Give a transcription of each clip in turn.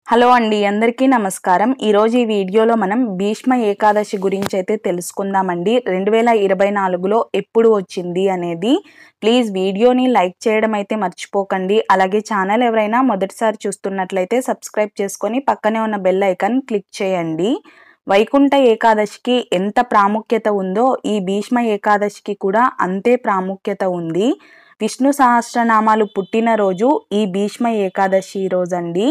Hello అండి, అందరికీ నమస్కారం. ఈరోజు ఈ వీడియోలో మనం భీష్మ ఏకాదశి గురించి అయితే తెలుసుకుందామండి. 2024లో ఎప్పుడు వచ్చింది అనేది. ప్లీజ్ వీడియోని లైక్ చేయడం అయితే మర్చిపోకండి. అలాగే ఛానల్ ఎవరైనా మొదటిసారి చూస్తున్నట్లయితే సబ్స్క్రైబ్ చేసుకొని పక్కనే ఉన్న బెల్ ఐకాన్ క్లిక్ చేయండి. వైకుంఠ ఏకాదశికి ఎంత ప్రాముఖ్యత ఉందో ఈ భీష్మ ఏకాదశికి కూడా అంతే ప్రాముఖ్యత ఉంది. విష్ణు సహస్రనామాలు పుట్టిన రోజు ఈ భీష్మ ఏకాదశి రోజండి.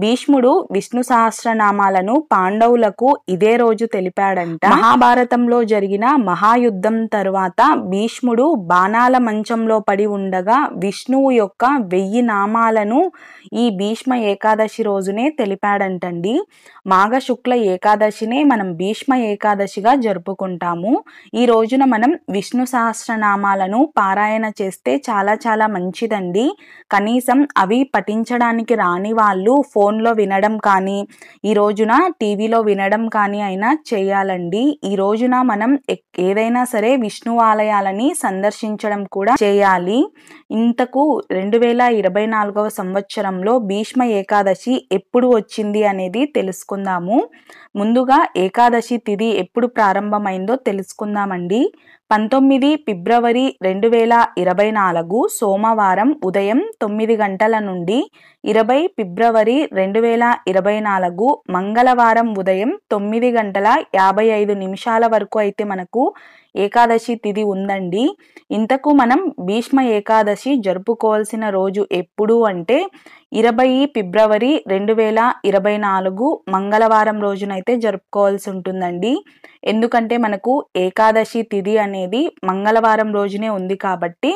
భీష్ముడు విష్ణు సహస్రనామాలను పాండవులకు ఇదే రోజు తెలిపాడంట. మహాభారతంలో జరిగిన మహాయుద్ధం తరువాత భీష్ముడు బాణాల మంచంలో పడి ఉండగా విష్ణువు యొక్క 1000 నామాలను ఈ భీష్మ ఏకాదశి రోజునే తెలిపాడంటండి. మాఘ శుక్ల ఏకాదశినే మనం భీష్మ ఏకాదశిగా జరుపుకుంటాము. ఈ రోజున మనం విష్ణు సహస్రనామాలను పారాయణ చేస్తే చాలా చాలా మంచిదండి. కనీసం అవి పఠించడానికి రాని వాళ్ళు ఫోన్లో వినడం కానీ, ఈ రోజున టీవీలో వినడం కానీ అయినా చేయాలండి. ఈ రోజున మనం ఏదైనా సరే విష్ణు ఆలయాలని సందర్శించడం కూడా చేయాలి. ఇంతకు 2024వ సంవత్సరంలో భీష్మ ఏకాదశి ఎప్పుడు వచ్చింది అనేది తెలుసుకుందాము. ముందుగా ఏకాదశి తిథి ఎప్పుడు ప్రారంభమైందో తెలుసుకుందామండి. 19 ఫిబ్రవరి 2024 సోమవారం ఉదయం 9 గంటల నుండి 20 ఫిబ్రవరి 2024 మంగళవారం ఉదయం 9 గంటల 55 నిమిషాల వరకు అయితే మనకు ఏకాదశి తిథి ఉందండి. ఇంతకు మనం భీష్మ ఏకాదశి జరుపుకోవాల్సిన రోజు ఎప్పుడు అంటే 20 ఫిబ్రవరి 2024 మంగళవారం రోజునైతే జరుపుకోవాల్సి ఉంటుందండి. ఎందుకంటే మనకు ఏకాదశి తిథి అనేది మంగళవారం రోజునే ఉంది కాబట్టి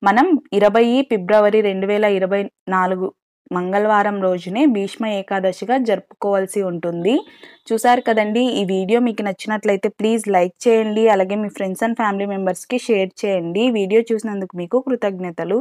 మనం 20 ఫిబ్రవరి 2024 మంగళవారం రోజునే భీష్మ ఏకాదశిగా జరుపుకోవాల్సి ఉంటుంది. చూసారు కదండి. ఈ వీడియో మీకు నచ్చినట్లయితే ప్లీజ్ లైక్ చేయండి. అలాగే మీ ఫ్రెండ్స్ అండ్ ఫ్యామిలీ మెంబర్స్కి షేర్ చేయండి. వీడియో చూసినందుకు మీకు కృతజ్ఞతలు.